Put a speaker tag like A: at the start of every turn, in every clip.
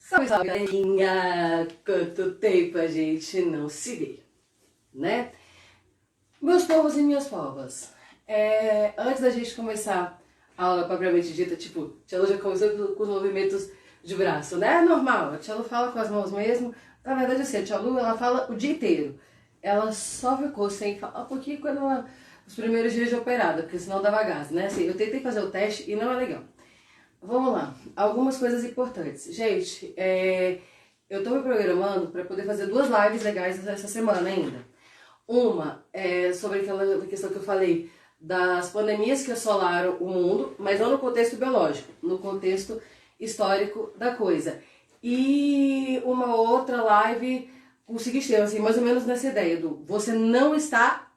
A: Salve, salve, galerinha! Quanto tempo a gente não se vê, né? Meus povos e minhas povas, antes da gente começar a aula propriamente dita, tipo, a Tia já começou com os movimentos de braço, né? É normal, a Tia Lu fala com as mãos mesmo. Na verdade, assim, a Tia Lu, ela fala o dia inteiro. Ela só ficou sem falar um pouquinho os primeiros dias de operada, porque senão dava gás, né? Assim, eu tentei fazer o teste e não é legal. Vamos lá, algumas coisas importantes. Gente, eu tô me programando para poder fazer 2 lives legais essa semana ainda. Uma é sobre aquela questão que eu falei das pandemias que assolaram o mundo, mas não no contexto biológico, no contexto histórico da coisa. E uma outra live com o seguinte tema, assim, mais ou menos nessa ideia do você não está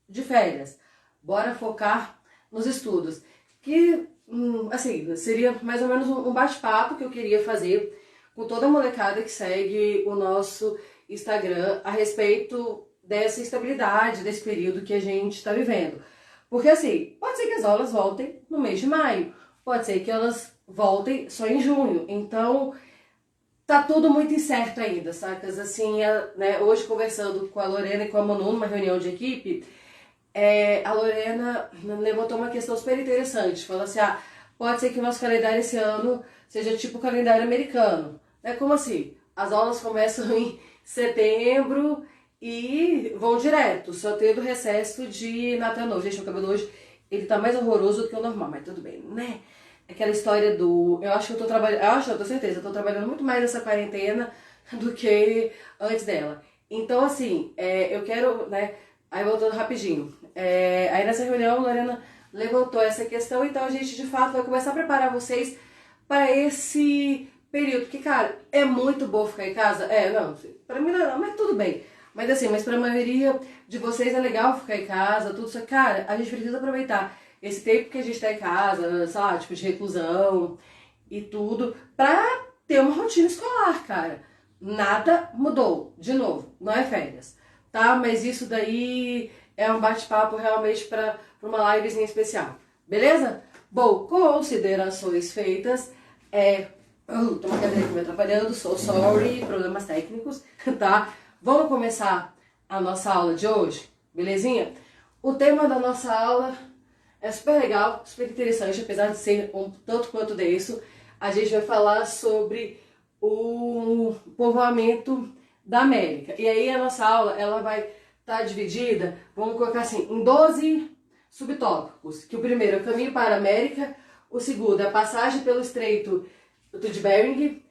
A: de férias, bora focar nos estudos. Que, assim, seria mais ou menos um bate-papo que eu queria fazer com toda a molecada que segue o nosso Instagram a respeito dessa instabilidade, desse período que a gente está vivendo. Porque, assim, pode ser que as aulas voltem no mês de maio, pode ser que elas voltem só em junho. Então, tá tudo muito incerto ainda, sacas? Assim, né, hoje conversando com a Lorena e com a Manu numa reunião de equipe, a Lorena levantou uma questão super interessante. Falou assim, pode ser que o nosso calendário esse ano seja tipo o calendário americano. Como assim? As aulas começam em setembro e vão direto, só tendo recesso de Natal Novo. Gente, meu cabelo hoje, ele tá mais horroroso do que o normal, mas tudo bem, né? Aquela história do... Eu acho que eu tô trabalhando... Eu tenho certeza, eu tô trabalhando muito mais nessa quarentena do que antes dela. Então, assim, eu quero, né... Aí voltando rapidinho. Aí nessa reunião a Lorena levantou essa questão, então a gente de fato vai começar a preparar vocês para esse período. Porque, cara, é muito bom ficar em casa. Não, pra mim não, mas tudo bem. Mas assim, mas pra maioria de vocês é legal ficar em casa, tudo isso. Cara, a gente precisa aproveitar esse tempo que a gente tá em casa, sei lá, tipo de reclusão e tudo, pra ter uma rotina escolar, cara. Nada mudou, de novo, não é férias, tá? Mas isso daí é um bate-papo realmente para uma livezinha especial, beleza? Bom, considerações feitas, tem uma cadeira aqui me atrapalhando, sorry, problemas técnicos, tá? Vamos começar a nossa aula de hoje, belezinha? O tema da nossa aula é super legal, super interessante, apesar de ser um tanto quanto denso. A gente vai falar sobre o povoamento da América. E aí a nossa aula, ela vai estar dividida, vamos colocar assim, em 12 subtópicos. Que o primeiro é o caminho para a América, o segundo é a passagem pelo Estreito de Bering,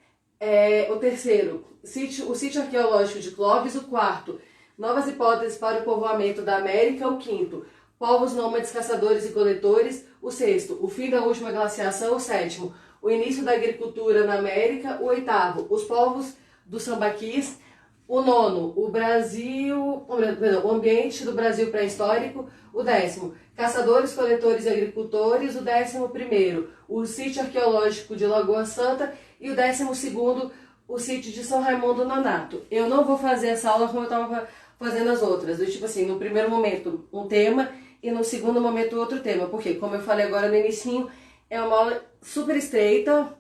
A: o terceiro, o sítio arqueológico de Clovis, o quarto, novas hipóteses para o povoamento da América, o quinto, povos nômades, caçadores e coletores, o sexto, o fim da última glaciação, o sétimo, o início da agricultura na América, o oitavo, os povos dos sambaquis, o nono, o ambiente do Brasil pré-histórico, o décimo, caçadores, coletores e agricultores, o 11º, o sítio arqueológico de Lagoa Santa e o 12º, o sítio de São Raimundo Nonato. Eu não vou fazer essa aula como eu estava fazendo as outras, do tipo assim, no primeiro momento um tema e no segundo momento outro tema, porque como eu falei agora no inicinho, é uma aula super estreita,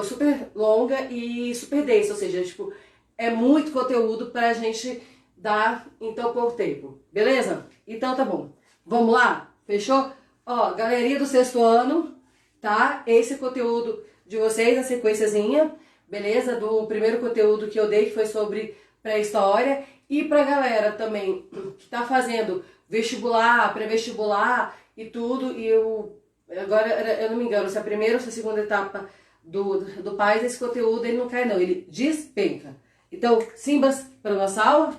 A: super longa e super densa, ou seja, tipo, é muito conteúdo pra gente dar em tão pouco tempo, beleza? Então tá bom, vamos lá? Fechou? Galerinha do 6º ano, tá? Esse é o conteúdo de vocês, a sequenciazinha, beleza? Do primeiro conteúdo que eu dei, que foi sobre pré-história. E pra galera também que tá fazendo vestibular, pré-vestibular e tudo, e agora eu não me engano se a primeira ou se a segunda etapa do PAS, esse conteúdo ele não cai não, ele despenca. Então, simbas para nossa aula,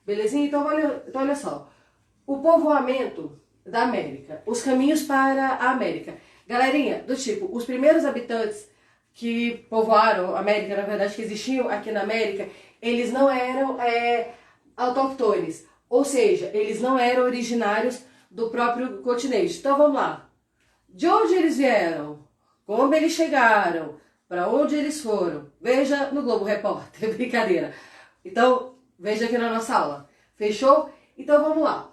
A: belezinha? Então olha só, o povoamento da América, os caminhos para a América. Galerinha, do tipo, os primeiros habitantes que povoaram a América, na verdade que existiam aqui na América, eles não eram autóctones, ou seja, eles não eram originários do próprio continente. Então vamos lá, de onde eles vieram, como eles chegaram, para onde eles foram, veja no Globo Repórter, brincadeira. Então, veja aqui na nossa aula, fechou? Então vamos lá.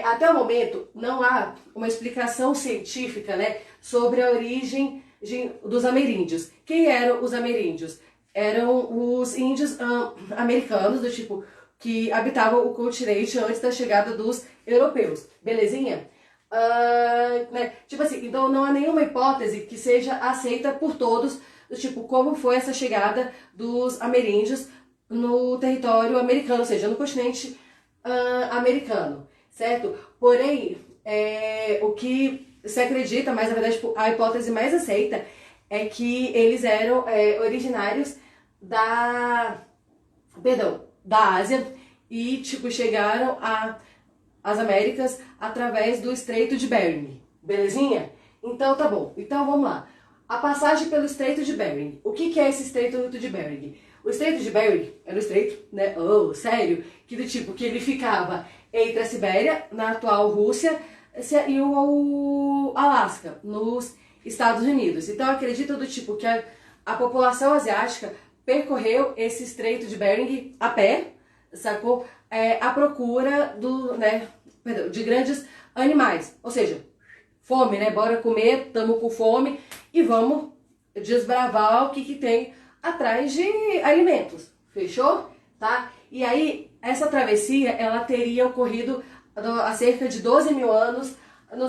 A: Até o momento, não há uma explicação científica, né, sobre a origem dos ameríndios. Quem eram os ameríndios? eram os índios americanos, do tipo, que habitavam o continente antes da chegada dos europeus, belezinha? Né? Tipo assim, então não há nenhuma hipótese que seja aceita por todos, do tipo, como foi essa chegada dos ameríndios no território americano, ou seja, no continente americano, certo? Porém, o que se acredita, mas na verdade tipo, a hipótese mais aceita é que eles eram originários da Ásia e tipo chegaram às Américas através do Estreito de Bering, belezinha? Então tá bom, então vamos lá. A passagem pelo Estreito de Bering. O que é esse Estreito de Bering? O Estreito de Bering era o estreito, né? Oh, sério? Que do tipo que ele ficava entre a Sibéria, na atual Rússia, e o Alasca, nos Estados Unidos. Então acredita do tipo que a população asiática percorreu esse Estreito de Bering a pé, sacou? À procura de grandes animais. Ou seja, fome, né? Bora comer, tamo com fome e vamos desbravar o que tem atrás de alimentos. Fechou? Tá? E aí, essa travessia, ela teria ocorrido há cerca de 12 mil anos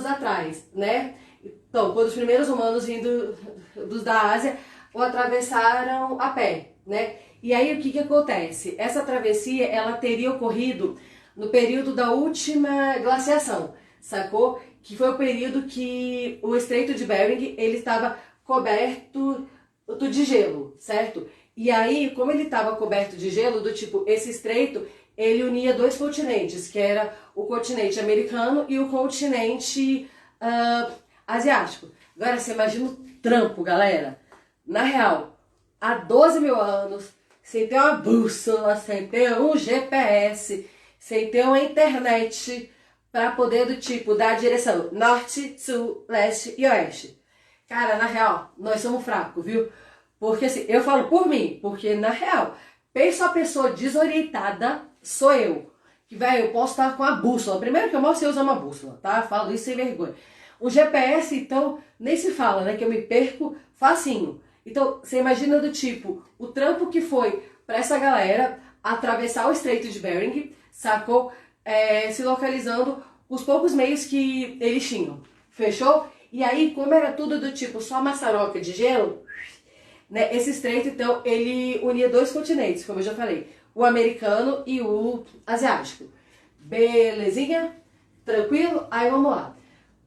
A: atrás, né? Então, quando os primeiros humanos vindo dos da Ásia o atravessaram a pé, né? E aí, o que acontece? Essa travessia, ela teria ocorrido no período da última glaciação, sacou? Que foi o período que o Estreito de Bering, ele estava coberto de gelo, certo? E aí, como ele estava coberto de gelo, do tipo, esse estreito, ele unia dois continentes, que era o continente americano e o continente asiático. Agora, você imagina o trampo, galera. Na real, há 12 mil anos, sem ter uma bússola, sem ter um GPS, sem ter uma internet, para poder do tipo dar a direção norte, sul, leste e oeste. Cara, na real, nós somos fracos, viu? Porque assim, eu falo por mim, porque na real, pensa a pessoa desorientada, sou eu. Que, velho, eu posso estar com a bússola. Primeiro que eu mal sei usar uma bússola, tá? Falo isso sem vergonha. O GPS, então, nem se fala, né? Que eu me perco facinho. Então, você imagina do tipo, o trampo que foi para essa galera atravessar o Estreito de Bering, sacou? Se localizando os poucos meios que eles tinham. Fechou? E aí, como era tudo do tipo só maçaroca de gelo, né, esse estreito, então, ele unia dois continentes, como eu já falei, o americano e o asiático. Belezinha? Tranquilo? Aí vamos lá.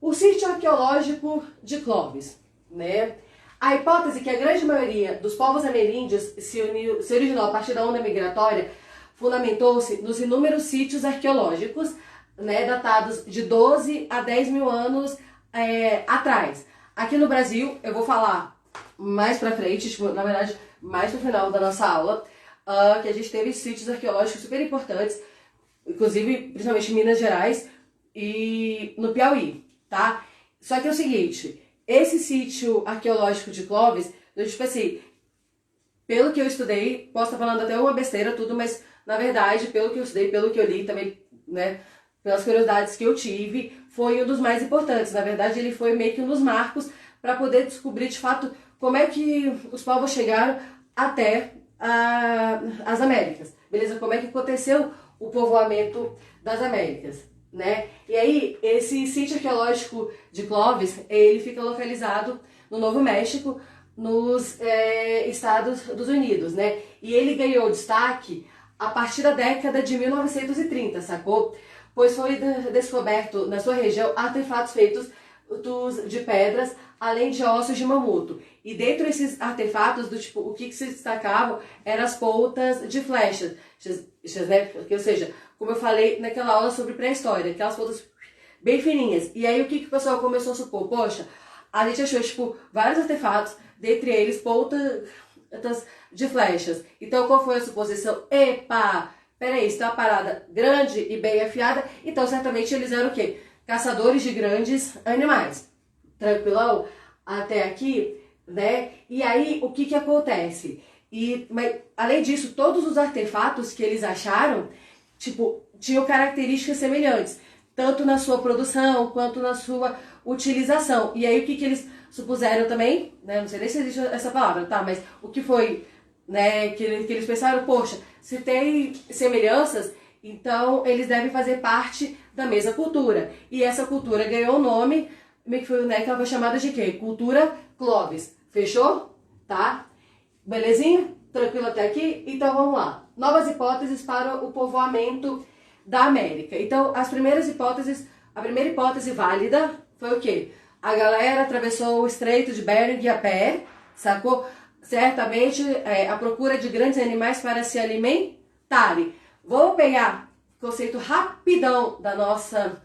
A: O sítio arqueológico de Clovis, né? A hipótese que a grande maioria dos povos ameríndios se originou a partir da onda migratória fundamentou-se nos inúmeros sítios arqueológicos, né, datados de 12 a 10 mil anos atrás. Aqui no Brasil, eu vou falar mais pra frente, tipo, na verdade, mais pro final da nossa aula, que a gente teve sítios arqueológicos super importantes, inclusive, principalmente em Minas Gerais e no Piauí, tá? Só que é o seguinte, esse sítio arqueológico de Clovis, tipo assim, pelo que eu estudei, posso estar falando até uma besteira, tudo, mas na verdade, pelo que eu estudei, pelo que eu li também, né, pelas curiosidades que eu tive, foi um dos mais importantes. Na verdade, ele foi meio que um dos marcos para poder descobrir de fato como é que os povos chegaram até as Américas, beleza? Como é que aconteceu o povoamento das Américas, né? E aí, esse sítio arqueológico de Clovis, ele fica localizado no Novo México, nos Estados Unidos, né? E ele ganhou destaque a partir da década de 1930, sacou? Pois foi descoberto na sua região artefatos feitos de pedras, além de ossos de mamuto. E dentro desses artefatos, do tipo, o que se destacavam eram as pontas de flechas, né? Ou seja, como eu falei naquela aula sobre pré-história, aquelas pontas bem fininhas. E aí o que o pessoal começou a supor? Poxa, a gente achou, tipo, vários artefatos, dentre eles pontas de flechas. Então qual foi a suposição? Epa! Peraí, isso é uma parada grande e bem afiada, então certamente eles eram o quê? Caçadores de grandes animais. Tranquilão? Até aqui, né? E aí, o que acontece? Mas, além disso, todos os artefatos que eles acharam, tipo, tinham características semelhantes, tanto na sua produção quanto na sua utilização. E aí, o que eles supuseram também, né? Não sei nem se existe essa palavra, tá? Mas o que foi né, que eles pensaram, poxa, se tem semelhanças, então eles devem fazer parte da mesma cultura. E essa cultura ganhou o nome, que ela foi chamada de quê? Cultura Clovis. Fechou? Tá? Belezinha? Tranquilo até aqui? Então vamos lá. Novas hipóteses para o povoamento da América. Então, as primeiras hipóteses, a primeira hipótese válida foi o quê? A galera atravessou o Estreito de Bering a pé, sacou? Certamente a procura de grandes animais para se alimentarem. Vou pegar o conceito rapidão da nossa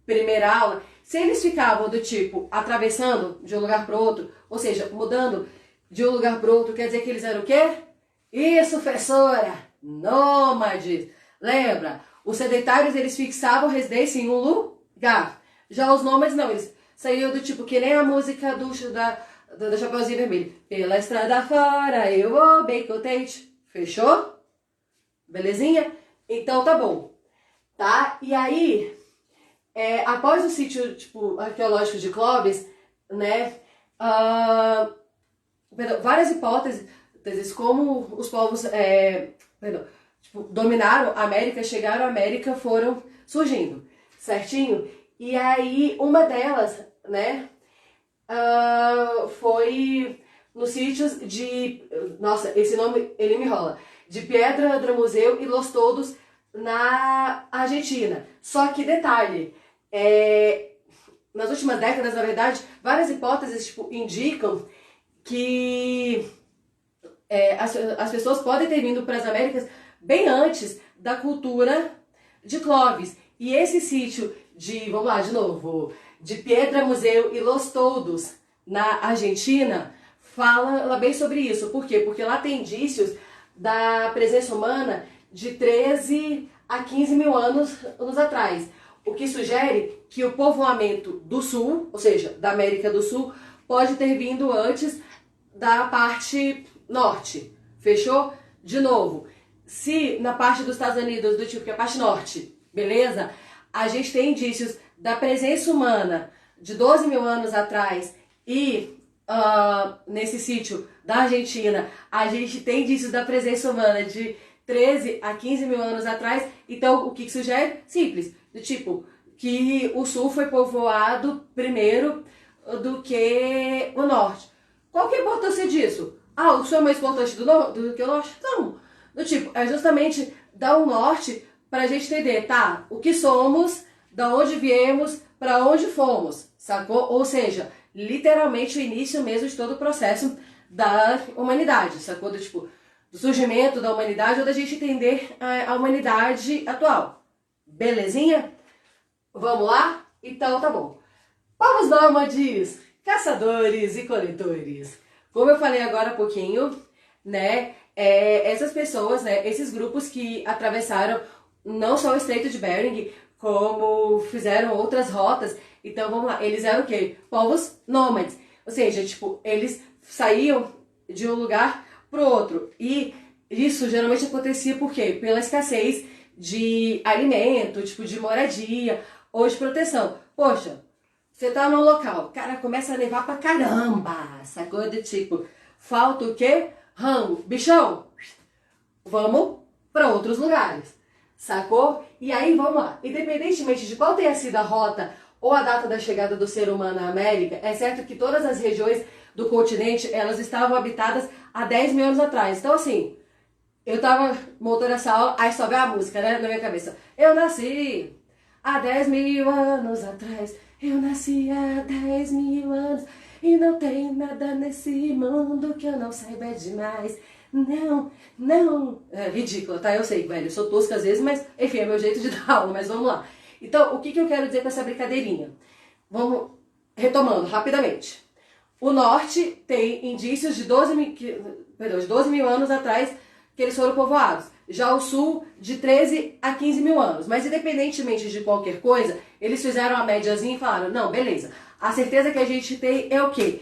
A: primeira aula. Se eles ficavam do tipo atravessando de um lugar para o outro, ou seja, mudando de um lugar para o outro, quer dizer que eles eram o quê? Isso, professora! Nômades! Lembra? Os sedentários, eles fixavam residência em um lugar. Já os nômades, não, eles saíam do tipo, que nem a música da Chapeuzinho Vermelho. Pela estrada fora, eu vou bem contente. Fechou? Belezinha? Então tá bom. Tá? E aí, após o sítio tipo, arqueológico de Clovis, né, várias hipóteses como os povos dominaram a América, chegaram à América, foram surgindo, certinho? E aí, uma delas, né, foi nos sítios de... Nossa, esse nome, ele me enrola. De Piedra do Museu e Los Todos, na Argentina. Só que, detalhe, nas últimas décadas, na verdade, várias hipóteses tipo, indicam que as pessoas podem ter vindo para as Américas bem antes da cultura de Clovis. E esse sítio de, vamos lá, de novo, de Piedra Museu e Los Todos, na Argentina, fala bem sobre isso. Por quê? Porque lá tem indícios da presença humana de 13 a 15 mil anos atrás. O que sugere que o povoamento do sul, ou seja, da América do Sul, pode ter vindo antes da parte norte. Fechou? De novo, se na parte dos Estados Unidos, do tipo que é a parte norte, beleza? A gente tem indícios da presença humana de 12 mil anos atrás e nesse sítio da Argentina, a gente tem indícios da presença humana de 13 a 15 mil anos atrás. Então, o que sugere? Simples. Do tipo, que o sul foi povoado primeiro do que o norte. Qual que é a importância disso? Ah, o sul é mais importante do que o norte? Não. Do tipo, é justamente dar um norte pra gente entender, tá? O que somos, da onde viemos, pra onde fomos, sacou? Ou seja, literalmente o início mesmo de todo o processo da humanidade, sacou? Do tipo, do surgimento da humanidade ou da gente entender a humanidade atual. Belezinha? Vamos lá? Então tá bom. Povos nômades, caçadores e coletores. Como eu falei agora há pouquinho, né? Essas pessoas, né? Esses grupos que atravessaram não só o Estreito de Bering, como fizeram outras rotas. Então vamos lá, eles eram o quê? Povos nômades. Ou seja, tipo, eles saíam de um lugar pro outro. E isso geralmente acontecia por quê? Pela escassez de alimento, tipo, de moradia ou de proteção. Poxa, você tá num local, cara, começa a nevar pra caramba, sacou? Do tipo, falta o quê? Rango. Bichão, vamos pra outros lugares, sacou? E aí, vamos lá. Independentemente de qual tenha sido a rota ou a data da chegada do ser humano à América, é certo que todas as regiões do continente, elas estavam habitadas há 10 mil anos atrás. Então, assim, eu tava montando essa aula, aí só veio a música, né, na minha cabeça. Eu nasci há 10 mil anos atrás, eu nasci há 10 mil anos, e não tem nada nesse mundo que eu não saiba demais. Não, não. É ridícula, tá? Eu sei, velho, eu sou tosca às vezes, mas enfim, é meu jeito de dar aula, mas vamos lá. Então, o que eu quero dizer com essa brincadeirinha? Vamos retomando rapidamente. O norte tem indícios de 12 mil anos atrás que eles foram povoados. Já o sul, de 13 a 15 mil anos. Mas independentemente de qualquer coisa, eles fizeram a médiazinha e falaram, não, beleza. A certeza que a gente tem é o quê?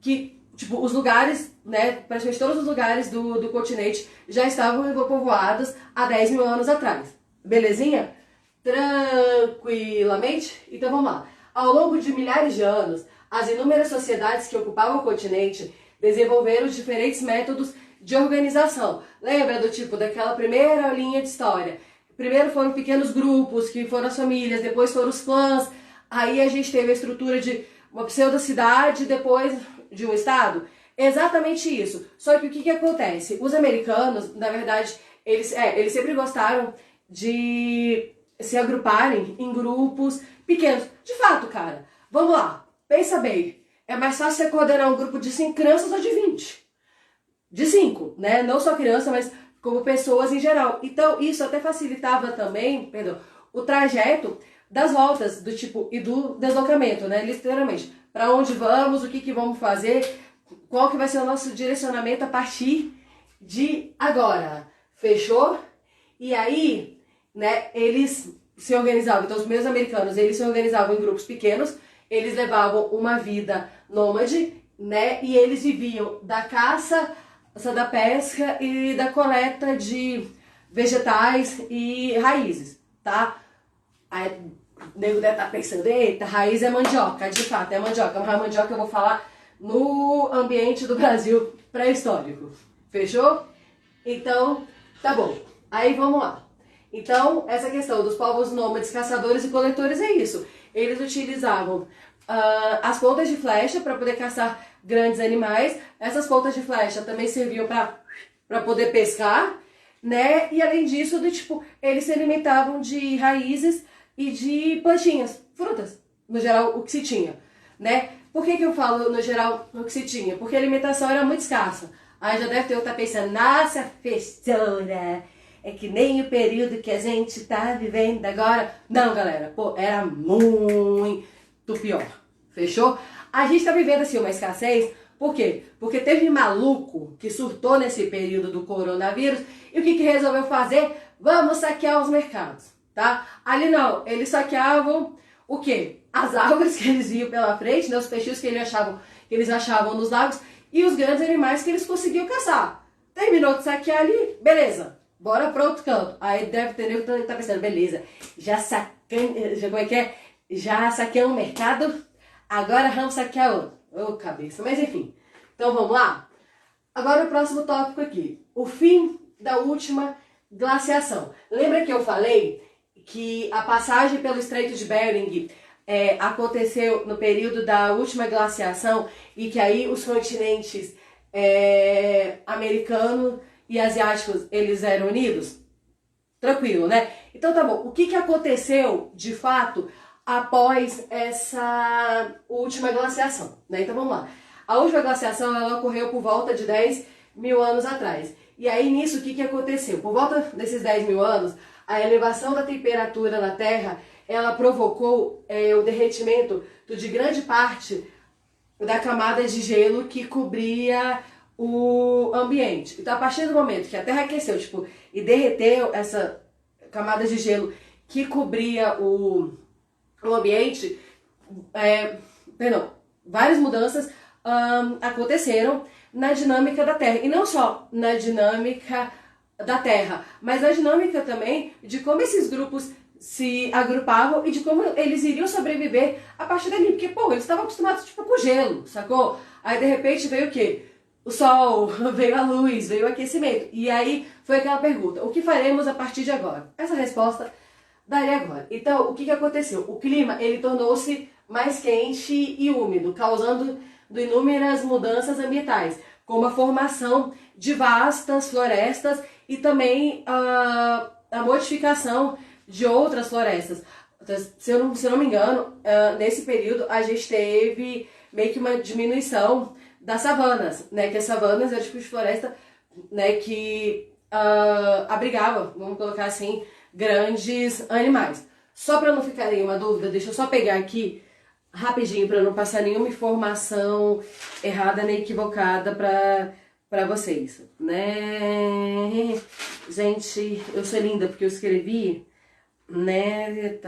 A: Que, tipo, os lugares, né, praticamente todos os lugares do continente já estavam povoados há 10 mil anos atrás. Belezinha? Tranquilamente? Então vamos lá. Ao longo de milhares de anos, as inúmeras sociedades que ocupavam o continente desenvolveram diferentes métodos de organização. Lembra do tipo, daquela primeira linha de história? Primeiro foram pequenos grupos, que foram as famílias, depois foram os clãs, aí a gente teve a estrutura de uma pseudo-cidade, depois de um estado. Exatamente isso. Só que o que acontece? Os americanos, na verdade, eles sempre gostaram de se agruparem em grupos pequenos. De fato, cara, vamos lá, pensa bem. É mais fácil você coordenar um grupo de 5 crianças ou de 20? De 5, né? Não só criança, mas como pessoas em geral. Então, isso até facilitava também, o trajeto das voltas, do tipo, e do deslocamento, né? Literalmente. Para onde vamos, o que vamos fazer, qual que vai ser o nosso direcionamento a partir de agora. Fechou? E aí, né, eles se organizavam. Então, os meus americanos, eles se organizavam em grupos pequenos, eles levavam uma vida nômade, né? E eles viviam da caça, da pesca e da coleta de vegetais e raízes, tá? Aí o nego deve estar pensando, eita, raiz é mandioca. De fato, é mandioca. Mas a mandioca eu vou falar no ambiente do Brasil pré-histórico. Fechou? Então, tá bom. Aí vamos lá. Então, essa questão dos povos nômades, caçadores e coletores é isso. Eles utilizavam as pontas de flecha para poder caçar grandes animais. Essas pontas de flecha também serviam para poder pescar, né? E além disso, eles se alimentavam de raízes e de plantinhas, frutas, no geral, o que se tinha, né? Por que eu falo, no geral, o que se tinha? Porque a alimentação era muito escassa. Aí já deve ter outra pensando, nossa, professora, é que nem o período que a gente tá vivendo agora. Não, galera, era muito pior. Fechou? A gente tá vivendo assim uma escassez. Por quê? Porque teve maluco que surtou nesse período do coronavírus e o que resolveu fazer? Vamos saquear os mercados, tá? Ali não, eles saqueavam o quê? As árvores que eles viam pela frente, né? Os peixinhos que eles achavam nos lagos e os grandes animais que eles conseguiam caçar. Terminou de saquear ali, beleza. Bora para outro canto. Aí deve ter nego que tá pensando, beleza, já saqueei um mercado, agora vamos saquear outro. Ô, cabeça. Mas enfim. Então vamos lá? Agora o próximo tópico aqui. O fim da última glaciação. Lembra que eu falei que a passagem pelo Estreito de Bering aconteceu no período da última glaciação e que aí os continentes americano e asiáticos, eles eram unidos? Tranquilo, né? Então tá bom. O que aconteceu, de fato, após essa última glaciação, né? Então vamos lá. A última glaciação, ela ocorreu por volta de 10 mil anos atrás. E aí nisso, o que aconteceu? Por volta desses 10 mil anos, a elevação da temperatura na Terra, ela provocou o derretimento de grande parte da camada de gelo que cobria o ambiente. Então, a partir do momento que a Terra aqueceu, e derreteu essa camada de gelo que cobria o ambiente, várias mudanças aconteceram na dinâmica da Terra. E não só na dinâmica da Terra, mas na dinâmica também de como esses grupos se agrupavam e de como eles iriam sobreviver a partir dali. Porque, eles estavam acostumados, com gelo, sacou? Aí, de repente, veio o quê? O sol, veio a luz, veio o aquecimento. E aí, foi aquela pergunta, o que faremos a partir de agora? Essa resposta daria agora. Então, o que aconteceu? O clima, ele tornou-se mais quente e úmido, causando inúmeras mudanças ambientais, como a formação de vastas florestas e também a modificação de outras florestas. Se eu não me engano, nesse período a gente teve meio que uma diminuição das savanas, né? Que as savanas é o tipo de floresta, né, que abrigava, vamos colocar assim, grandes animais. Só para não ficar nenhuma dúvida, deixa eu só pegar aqui rapidinho para não passar nenhuma informação errada nem equivocada para vocês, né? Gente, eu sou linda porque eu escrevi, né?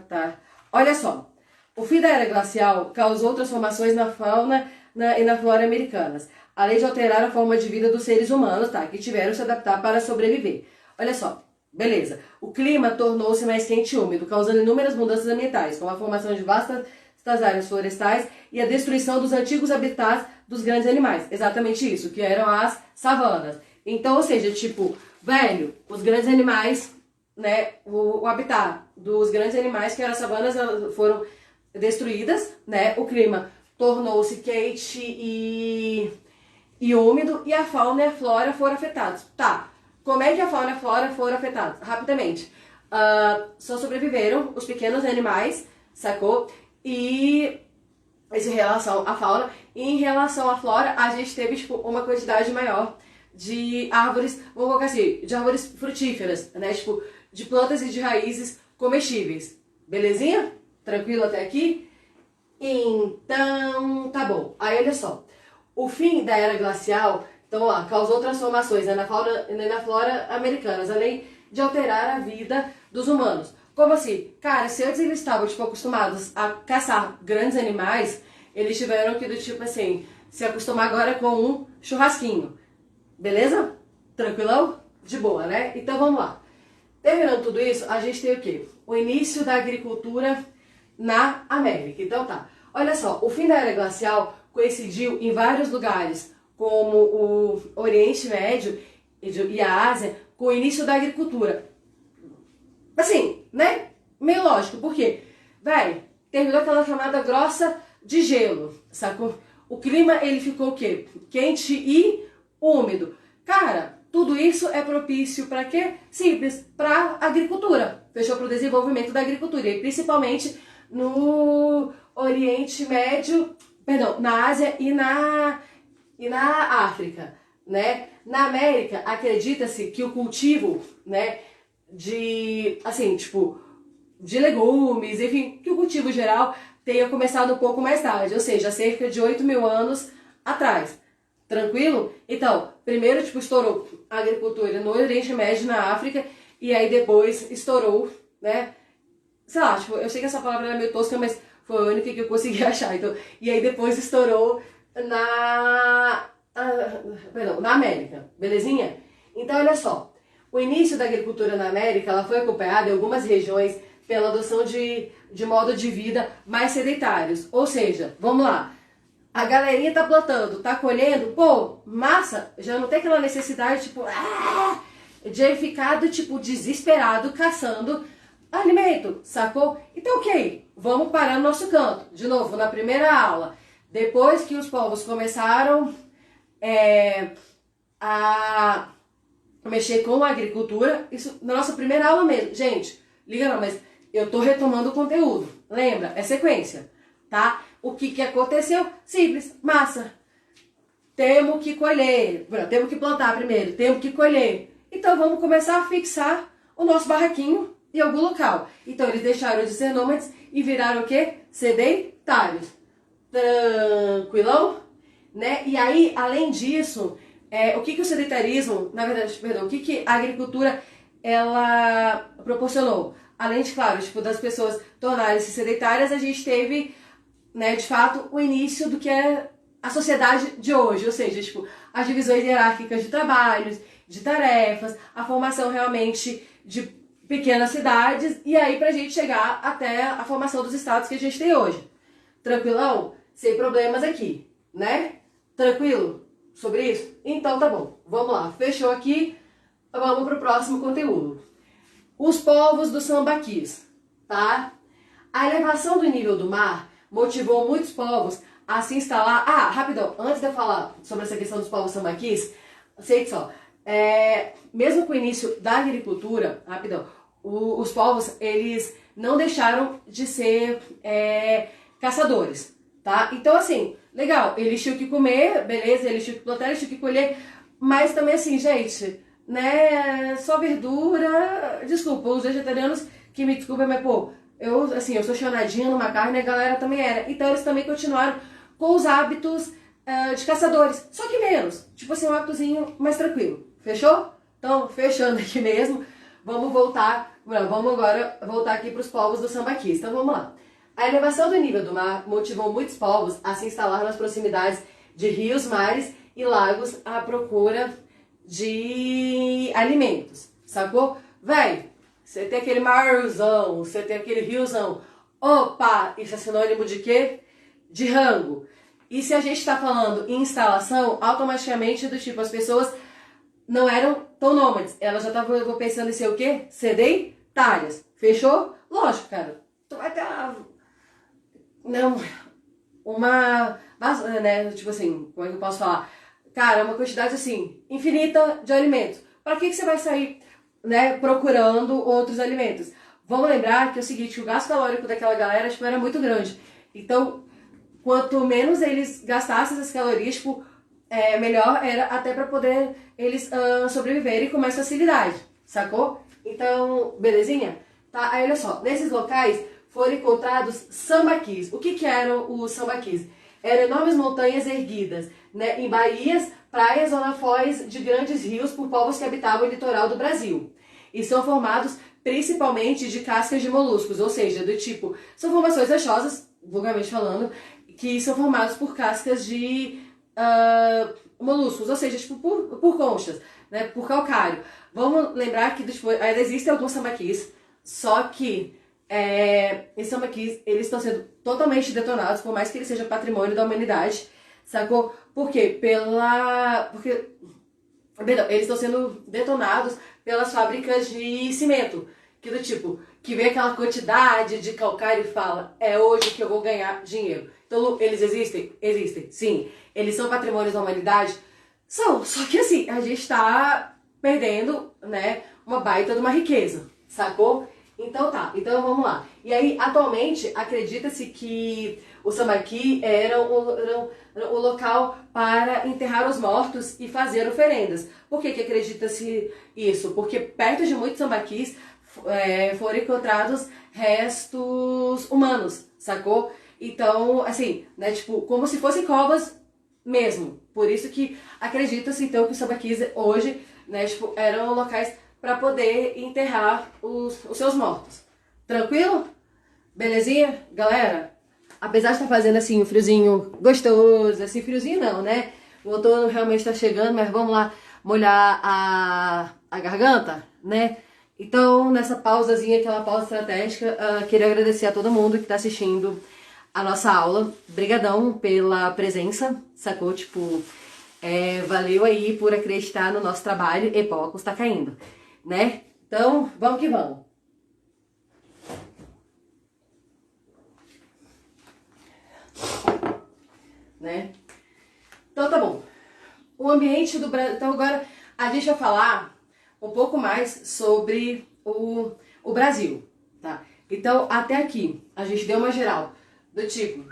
A: Tá. Olha só, o fim da era glacial causou transformações na fauna e na flora americanas, além de alterar a forma de vida dos seres humanos, tá? Que tiveram que se adaptar para sobreviver. Olha só, beleza. O clima tornou-se mais quente e úmido, causando inúmeras mudanças ambientais, como a formação de vastas das áreas florestais e a destruição dos antigos habitats dos grandes animais. Exatamente isso, que eram as savanas. Então, ou seja, tipo, velho, os grandes animais, né, o habitat dos grandes animais, que eram as savanas, foram destruídas, né, o clima tornou-se quente e úmido, e a fauna e a flora foram afetados. Tá, como é que a fauna e a flora foram afetados? Rapidamente. Só sobreviveram os pequenos animais, sacou? E isso em relação à fauna. E em relação à flora, a gente teve tipo, uma quantidade maior de árvores, vamos colocar assim, de árvores frutíferas, né? Tipo, de plantas e de raízes comestíveis. Belezinha? Tranquilo até aqui? Então, tá bom. Aí, olha só. O fim da era glacial, então, ó, causou transformações, né, na fauna e na flora americanas, além de alterar a vida dos humanos. Como assim? Cara, se antes eles estavam, tipo, acostumados a caçar grandes animais, eles tiveram que, do tipo assim, se acostumar agora com um churrasquinho. Beleza? Tranquilão? De boa, né? Então, vamos lá. Terminando tudo isso, a gente tem o quê? O início da agricultura na América. Então, tá. Olha só, o fim da era glacial coincidiu em vários lugares, como o Oriente Médio e a Ásia, com o início da agricultura. Assim, né? Meio lógico, por quê? Véi, terminou aquela camada grossa de gelo, sacou? O clima, ele ficou o quê? Quente e úmido. Cara, tudo isso é propício para quê? Simples, para agricultura. Fechou? Para o desenvolvimento da agricultura, e principalmente no Oriente Médio, perdão, na Ásia e na África, né? Na América, acredita-se que o cultivo, né, de, assim, tipo, de legumes, enfim, que o cultivo geral tenha começado um pouco mais tarde, ou seja, cerca de 8.000 anos atrás. Tranquilo? Então, primeiro, tipo, estourou a agricultura no Oriente Médio, na África, e aí depois estourou, né? Sei lá, tipo, eu sei que essa palavra era meio tosca, mas foi a única que eu consegui achar. Então, e aí depois estourou na América, belezinha? Então, olha só. O início da agricultura na América, ela foi acompanhada em algumas regiões pela adoção de modo de vida mais sedentários. Ou seja, vamos lá. A galerinha tá plantando, tá colhendo, pô, massa, já não tem aquela necessidade, tipo, de ficar, tipo, desesperado, caçando alimento, sacou? Então, ok, vamos parar no nosso canto. De novo, na primeira aula, depois que os povos começaram a mexer com a agricultura, isso na nossa primeira aula mesmo. Gente, liga não, mas eu tô retomando o conteúdo. Lembra? É sequência, tá? O que aconteceu? Simples, massa. Temos que colher, temos que plantar primeiro, temos que colher. Então vamos começar a fixar o nosso barraquinho em algum local. Então eles deixaram de ser nômades e viraram o quê? Sedentários. Tranquilão? Né? E aí, além disso, o que o sedentarismo, na verdade, perdão, o que a agricultura ela proporcionou? Além de, claro, tipo, das pessoas tornarem-se sedentárias, a gente teve, né, de fato, o início do que é a sociedade de hoje, ou seja, tipo, as divisões hierárquicas de trabalhos, de tarefas, a formação realmente de pequenas cidades, e aí pra gente chegar até a formação dos estados que a gente tem hoje. Tranquilão? Sem problemas aqui, né? Tranquilo sobre isso? Então tá bom, vamos lá, fechou aqui, vamos pro próximo conteúdo. Os povos dos sambaquis, tá? A elevação do nível do mar motivou muitos povos a se instalar... Ah, rapidão, antes de eu falar sobre essa questão dos povos sambaquis, sei só, mesmo com o início da agricultura, rapidão, os povos, eles não deixaram de ser caçadores, tá? Então, assim, legal, eles tinham que comer, beleza, eles tinham que plantar, eles tinham que colher, mas também assim, gente, né, só verdura, desculpa, os vegetarianos que me desculpem, mas pô, eu sou chonadinha numa carne e a galera também era, então eles também continuaram com os hábitos de caçadores, só que menos, tipo assim, um hábitozinho mais tranquilo, fechou? Então, fechando aqui mesmo, vamos agora voltar aqui para os povos do sambaquis, então vamos lá. A elevação do nível do mar motivou muitos povos a se instalar nas proximidades de rios, mares e lagos à procura de alimentos, sacou? Véi, você tem aquele marzão, você tem aquele riozão, Opa, isso é sinônimo de quê? De rango. E se a gente está falando em instalação, automaticamente do tipo, as pessoas não eram tão nômades. Elas já estavam pensando em ser o quê? Sedentárias. Fechou? Lógico, cara. Tu vai ter não, né, tipo assim, como é que eu posso falar? Cara, uma quantidade assim, infinita de alimentos. Para que você vai sair, né, procurando outros alimentos? Vamos lembrar que é o seguinte, o gasto calórico daquela galera, tipo, era muito grande. Então, quanto menos eles gastassem essas calorias, tipo, melhor era até para poder eles sobreviverem com mais facilidade, sacou? Então, belezinha? Tá, aí olha só, nesses locais foram encontrados sambaquis. O que eram os sambaquis? Eram enormes montanhas erguidas, né, em baías, praias ou na foz de grandes rios por povos que habitavam o litoral do Brasil. E são formados principalmente de cascas de moluscos, ou seja, do tipo, são formações rochosas, vulgarmente falando, que são formados por cascas de moluscos, ou seja, tipo por conchas, né, por calcário. Vamos lembrar que tipo, ainda existem alguns sambaquis, só que esses sambaquis, eles estão sendo totalmente detonados, por mais que ele seja patrimônio da humanidade, sacou? Por quê? Perdão, eles estão sendo detonados pelas fábricas de cimento, que do tipo, que vê aquela quantidade de calcário e fala, é hoje que eu vou ganhar dinheiro. Então, eles existem? Existem, sim. Eles são patrimônios da humanidade? São, só que assim, a gente tá perdendo, né, uma baita de uma riqueza, sacou? Então tá, então vamos lá. E aí, atualmente, acredita-se que o sambaqui era o local para enterrar os mortos e fazer oferendas. Por que acredita-se isso? Porque perto de muitos sambaquis foram encontrados restos humanos, sacou? Então, assim, né, tipo, como se fossem covas mesmo. Por isso que acredita-se, então, que os sambaquis hoje, né, tipo, eram locais para poder enterrar os seus mortos. Tranquilo? Belezinha? Galera, apesar de estar fazendo assim um friozinho gostoso, assim, friozinho não, né? O outono realmente está chegando, mas vamos lá molhar a garganta, né? Então, nessa pausazinha, aquela pausa estratégica, queria agradecer a todo mundo que está assistindo a nossa aula. Brigadão pela presença, sacou? Tipo, valeu aí por acreditar no nosso trabalho. E o óculos tá caindo, né? Então, vamos que vamos. Né? Então tá bom. O ambiente do Brasil. Então agora a gente vai falar um pouco mais sobre o Brasil, tá? Então até aqui a gente deu uma geral do tipo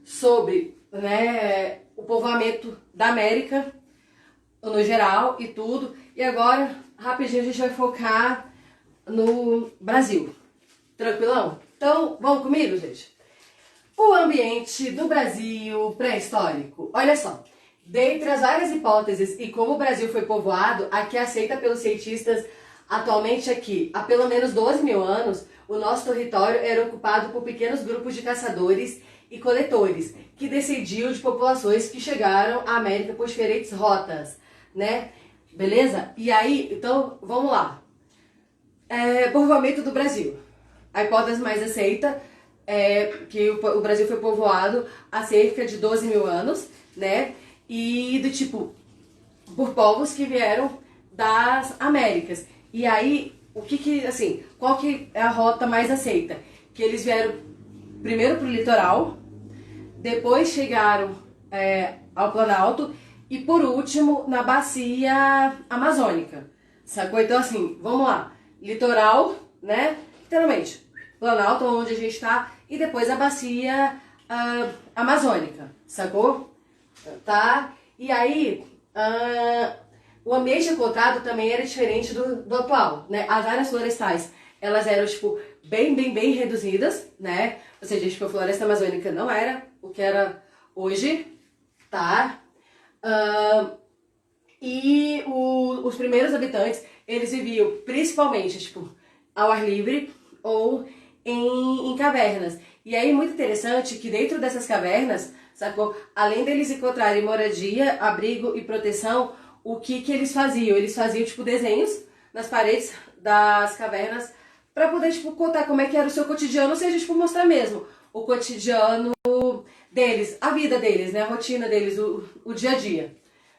A: sobre, né, o povoamento da América no geral e tudo. E agora rapidinho a gente vai focar no Brasil. Tranquilão? Então vamos comigo, gente? O ambiente do Brasil pré-histórico. Olha só, dentre as várias hipóteses e como o Brasil foi povoado, a que é aceita pelos cientistas atualmente é que, há pelo menos 12 mil anos, o nosso território era ocupado por pequenos grupos de caçadores e coletores, que descendiam de populações que chegaram à América por diferentes rotas, né? Beleza? E aí, então, vamos lá. Povoamento do Brasil. A hipótese mais aceita que o Brasil foi povoado há cerca de 12 mil anos, né? E do tipo, por povos que vieram das Américas. E aí, assim, qual que é a rota mais aceita? Que eles vieram primeiro pro litoral, depois chegaram ao Planalto e por último na bacia amazônica, sacou? Então assim, vamos lá, litoral, né, literalmente, Planalto onde a gente está e depois a bacia amazônica, sacou? Tá? E aí, o ambiente encontrado também era diferente do atual, né? As áreas florestais, elas eram, tipo, bem reduzidas, né? Ou seja, tipo, a floresta amazônica não era o que era hoje, tá? E os primeiros habitantes, eles viviam principalmente, tipo, ao ar livre ou em cavernas. E aí, muito interessante que dentro dessas cavernas, sacou? Além deles encontrarem moradia, abrigo e proteção, o que eles faziam? Eles faziam, tipo, desenhos nas paredes das cavernas pra poder, tipo, contar como é que era o seu cotidiano, ou seja, tipo, mostrar mesmo o cotidiano deles, a vida deles, né, a rotina deles, o dia a dia.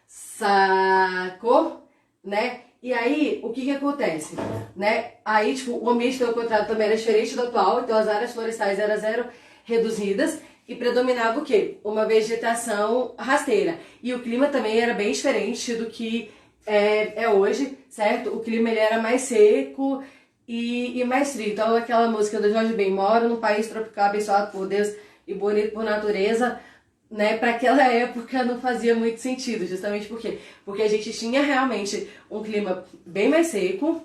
A: Sacou? Né? E aí, o que que acontece? Né? Aí, tipo, o ambiente do contrato também era diferente do atual, então as áreas florestais eram zero reduzidas e predominava o quê? Uma vegetação rasteira. E o clima também era bem diferente do que é hoje, certo? O clima ele era mais seco e mais frio. Então, aquela música do Jorge Ben, moro num país tropical abençoado por Deus e bonito por natureza, né, para aquela época não fazia muito sentido, justamente por quê? Porque a gente tinha realmente um clima bem mais seco,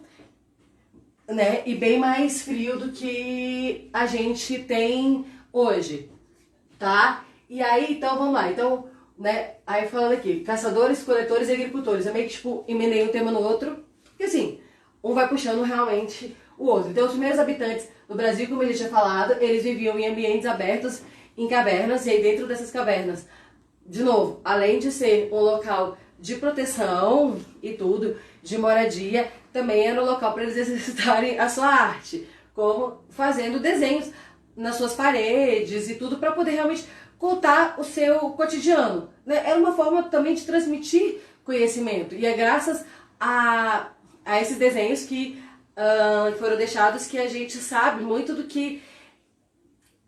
A: né, e bem mais frio do que a gente tem hoje, tá? E aí, então, vamos lá. Então, né, aí falando aqui, caçadores, coletores e agricultores. Eu meio que, tipo, emendei um tema no outro, porque assim, um vai puxando realmente o outro. Então, os primeiros habitantes do Brasil, como eu já tinha falado, eles viviam em ambientes abertos, em cavernas, e aí dentro dessas cavernas, de novo, além de ser um local de proteção e tudo, de moradia, também era um local para eles exercitarem a sua arte, como fazendo desenhos nas suas paredes e tudo, para poder realmente contar o seu cotidiano, né? Era uma forma também de transmitir conhecimento, e é graças a esses desenhos que foram deixados que a gente sabe muito do que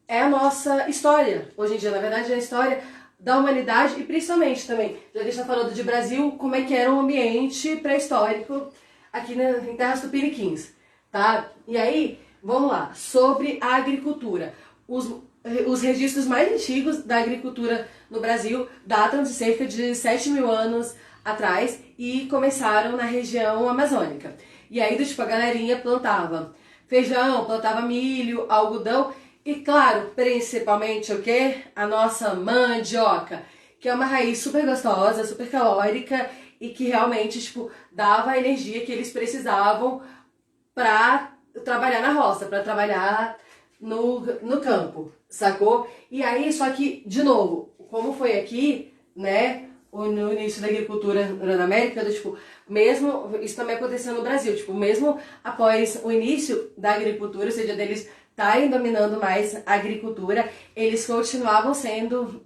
A: é a nossa história. Hoje em dia, na verdade, é a história da humanidade e principalmente também, já que a gente está falando de Brasil, como é que era um ambiente pré-histórico aqui em terras tupiniquins, tá? E aí, vamos lá, sobre a agricultura. Os registros mais antigos da agricultura no Brasil datam de cerca de 7.000 anos atrás e começaram na região amazônica. E aí, tipo, a galerinha plantava feijão, plantava milho, algodão e, claro, principalmente o quê? A nossa mandioca, que é uma raiz super gostosa, super calórica e que realmente, tipo, dava a energia que eles precisavam pra trabalhar na roça, pra trabalhar no campo, sacou? E aí, só que, de novo, como foi aqui, né, no início da agricultura na América, tipo, mesmo, isso também aconteceu no Brasil, tipo, mesmo após o início da agricultura, ou seja, deles estarem dominando mais a agricultura, eles continuavam sendo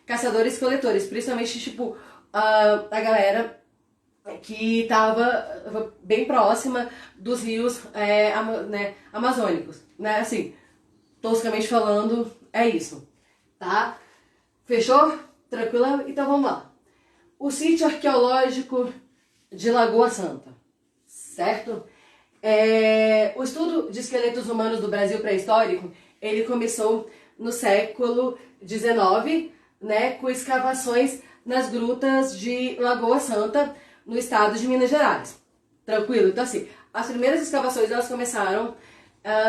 A: caçadores-coletores, principalmente, tipo, a galera que estava bem próxima dos rios né, amazônicos, né, assim, toscamente falando, é isso, tá? Fechou? Tranquilo? Então vamos lá. O sítio arqueológico de Lagoa Santa, certo? O estudo de esqueletos humanos do Brasil pré-histórico, ele começou no século XIX, né, com escavações nas grutas de Lagoa Santa, no estado de Minas Gerais. Tranquilo? Então assim, as primeiras escavações elas começaram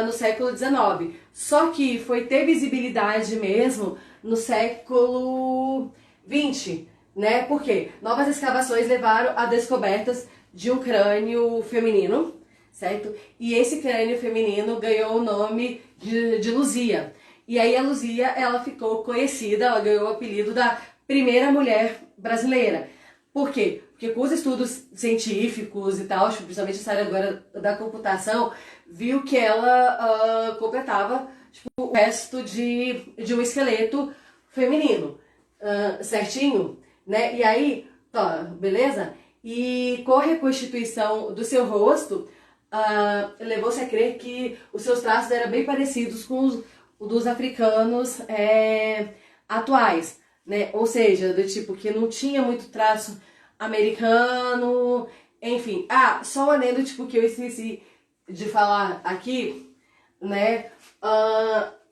A: no século XIX, só que foi ter visibilidade mesmo no século XX, né? Porque novas escavações levaram a descobertas de um crânio feminino, certo? E esse crânio feminino ganhou o nome de Luzia. E aí a Luzia, ela ficou conhecida, ela ganhou o apelido da primeira mulher brasileira. Por quê? Porque com os estudos científicos e tal, principalmente essa área agora da computação, viu que ela completava tipo, o resto de um esqueleto feminino, certinho, né? E aí, tá, beleza? E com a reconstituição do seu rosto, levou-se a crer que os seus traços eram bem parecidos com os dos africanos atuais, né? Ou seja, do tipo que não tinha muito traço americano, enfim. Só um adendo, tipo, que eu esqueci de falar aqui, né?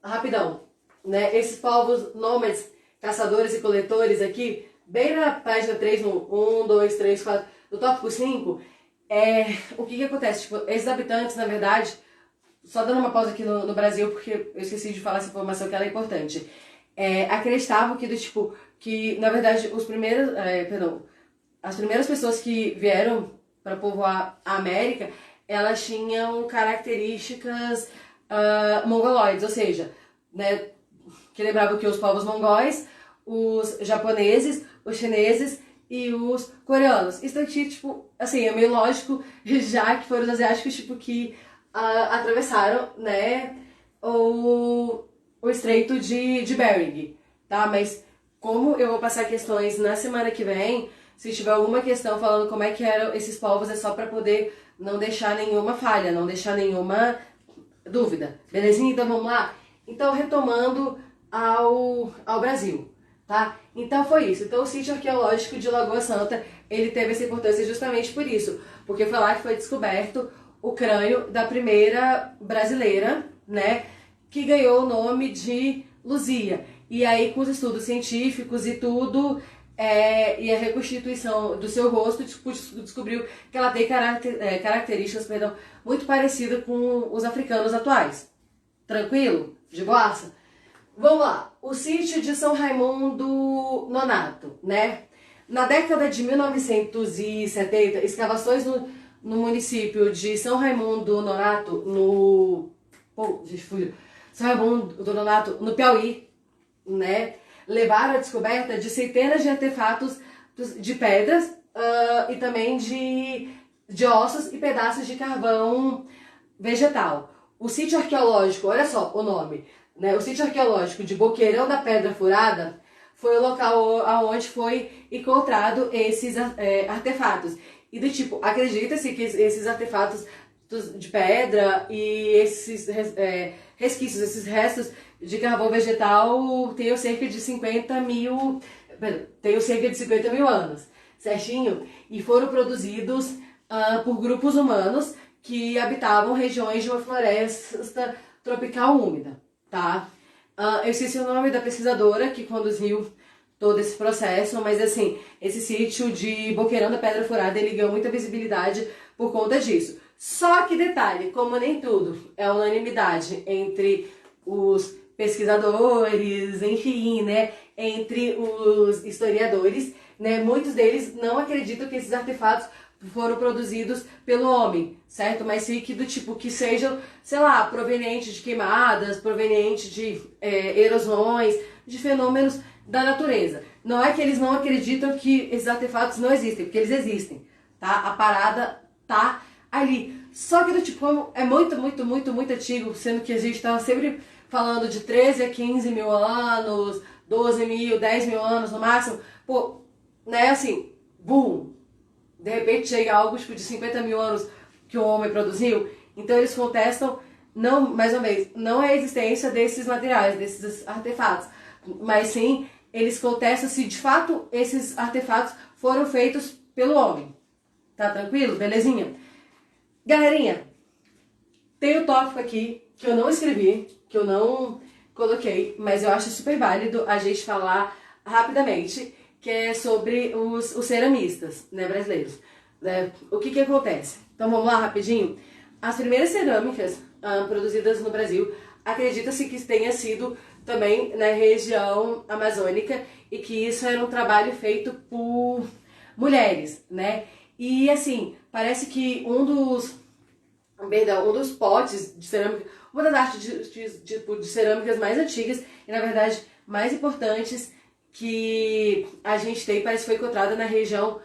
A: Rapidão, né? Esses povos nômades, caçadores e coletores aqui, bem na página 3, no 1, 2, 3, 4, do tópico 5, o que acontece? Tipo, esses habitantes, na verdade, só dando uma pausa aqui no Brasil, porque eu esqueci de falar essa informação que ela é importante, acreditavam que, que, na verdade, as primeiras pessoas que vieram para povoar a América, elas tinham características mongoloides, ou seja, né, que lembravam que os povos mongóis, os japoneses, os chineses e os coreanos. Isso daqui, tipo, assim, é meio lógico, já que foram os asiáticos, tipo, que atravessaram, né, o Estreito de Bering, tá? Mas como eu vou passar questões na semana que vem, se tiver alguma questão falando como é que eram esses povos, é só para poder não deixar nenhuma falha, não deixar nenhuma dúvida. Belezinha? Então vamos lá? Então, retomando ao Brasil, tá? Então foi isso. Então o sítio arqueológico de Lagoa Santa, ele teve essa importância justamente por isso, porque foi lá que foi descoberto o crânio da primeira brasileira, né, que ganhou o nome de Luzia. E aí, com os estudos científicos e tudo, e a reconstituição do seu rosto, descobriu que ela tem características, muito parecidas com os africanos atuais. Tranquilo? De boaça? Vamos lá. O sítio de São Raimundo Nonato, né? Na década de 1970, escavações no município de São Raimundo Nonato, São Raimundo do Nonato, no Piauí, né, levaram à descoberta de centenas de artefatos de pedras e também de ossos e pedaços de carvão vegetal. O sítio arqueológico, olha só o nome, né, o sítio arqueológico de Boqueirão da Pedra Furada foi o local onde foi encontrado esses artefatos. E do tipo, acredita-se que esses artefatos de pedra e esses resquícios, esses restos de carvão vegetal tenham cerca de 50 mil anos, certinho? E foram produzidos por grupos humanos que habitavam regiões de uma floresta tropical úmida, tá? Eu esqueci o nome da pesquisadora que conduziu todo esse processo, mas assim, esse sítio de Boqueirão da Pedra Furada, ele ganhou muita visibilidade por conta disso. Só que detalhe, como nem tudo é unanimidade entre os pesquisadores, enfim, né, entre os historiadores, né, muitos deles não acreditam que esses artefatos foram produzidos pelo homem, certo? Mas sim que do tipo que sejam, sei lá, provenientes de queimadas, provenientes de erosões, de fenômenos da natureza. Não é que eles não acreditam que esses artefatos não existem, porque eles existem, tá? A parada tá ali. Só que do tipo, é muito antigo, sendo que a gente tá sempre falando de 13 a 15 mil anos, 12 mil, 10 mil anos no máximo. Pô, né, assim, boom! De repente chega algo tipo de 50 mil anos que o homem produziu. Então eles contestam, não, mais uma vez, não é a existência desses materiais, desses artefatos, mas sim, eles contestam se de fato esses artefatos foram feitos pelo homem. Tá tranquilo? Belezinha? Galerinha, tem um tópico aqui que eu não escrevi, que eu não coloquei, mas eu acho super válido a gente falar rapidamente, que é sobre os ceramistas, né, brasileiros. O que acontece? Então vamos lá rapidinho. As primeiras cerâmicas produzidas no Brasil, acredita-se que tenha sido também na região amazônica e que isso era um trabalho feito por mulheres, né? E assim, parece que um dos potes de cerâmica, uma das artes de cerâmicas mais antigas e na verdade mais importantes que a gente tem, parece que foi encontrada na região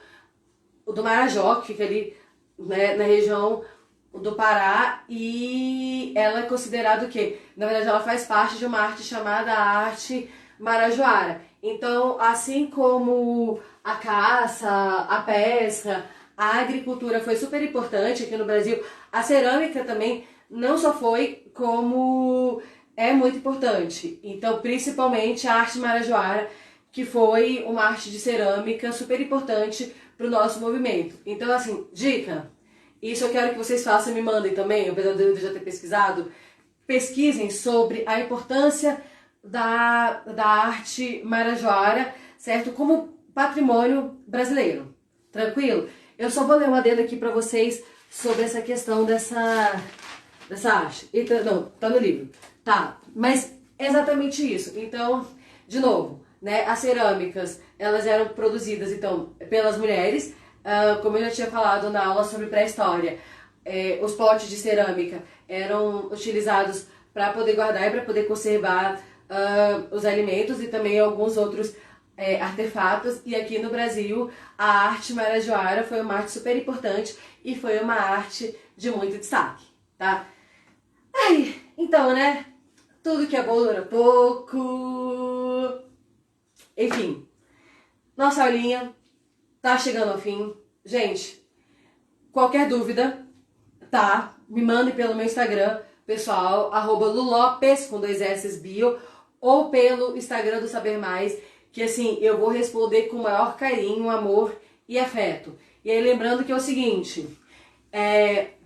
A: do Marajó, que fica ali, né, na região do Pará, e ela é considerada o quê? Na verdade, ela faz parte de uma arte chamada arte marajoara. Então, assim como a caça, a pesca, a agricultura foi super importante aqui no Brasil, a cerâmica também não só foi, como é muito importante. Então, principalmente a arte marajoara, que foi uma arte de cerâmica super importante para o nosso movimento. Então, assim, dica, isso eu quero que vocês façam e me mandem também, apesar de eu já ter pesquisado, pesquisem sobre a importância da arte marajoara, certo? Como patrimônio brasileiro. Tranquilo? Eu só vou ler uma adendo aqui para vocês sobre essa questão dessa arte. Então, não, tá no livro. Tá, mas é exatamente isso. Então, de novo, né, as cerâmicas, elas eram produzidas, então, pelas mulheres, como eu já tinha falado na aula sobre pré-história, os potes de cerâmica eram utilizados para poder guardar e para poder conservar os alimentos e também alguns outros artefatos. E aqui no Brasil, a arte marajoara foi uma arte super importante e foi uma arte de muito destaque, tá? Ai, então, né? Tudo que é bom dura pouco. Enfim, nossa aulinha tá chegando ao fim. Gente, qualquer dúvida, tá? Me mandem pelo meu Instagram, pessoal, @lulopes, com 2 S bio, ou pelo Instagram do Saber Mais, que assim, eu vou responder com o maior carinho, amor e afeto. E aí lembrando que é o seguinte,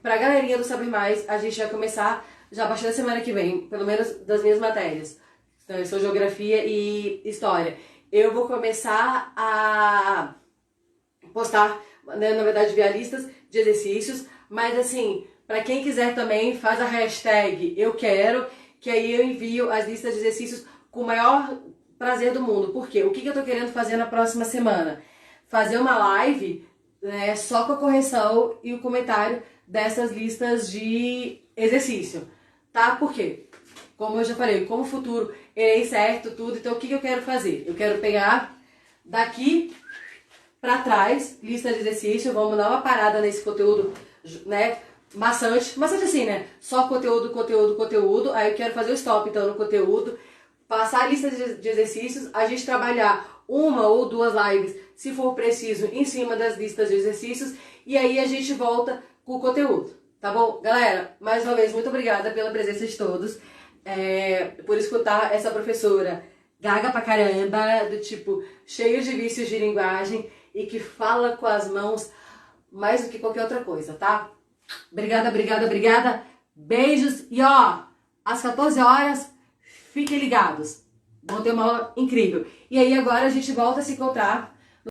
A: pra galerinha do Saber Mais, a gente vai começar já a partir da semana que vem, pelo menos das minhas matérias. Então, eu sou geografia e história. Eu vou começar a postar, né, na verdade, via listas de exercícios, mas assim, para quem quiser também, faz a hashtag eu quero, que aí eu envio as listas de exercícios com o maior prazer do mundo. Por quê? O que eu tô querendo fazer na próxima semana? Fazer uma live, né, só com a correção e o comentário dessas listas de exercício, tá? Por quê? Como eu já falei, como futuro é certo, tudo, então o que eu quero fazer? Eu quero pegar daqui para trás, lista de exercício, vamos dar uma parada nesse conteúdo, né, maçante assim, né, só conteúdo, conteúdo, conteúdo, aí eu quero fazer o stop, então, no conteúdo, passar a lista de exercícios, a gente trabalhar uma ou 2 lives, se for preciso, em cima das listas de exercícios, e aí a gente volta com o conteúdo, tá bom? Galera, mais uma vez, muito obrigada pela presença de todos, por escutar essa professora gaga pra caramba, do tipo, cheio de vícios de linguagem e que fala com as mãos mais do que qualquer outra coisa, tá? Obrigada, obrigada, obrigada. Beijos e ó, às 14 horas, fiquem ligados. Vão ter uma aula incrível. E aí agora a gente volta a se encontrar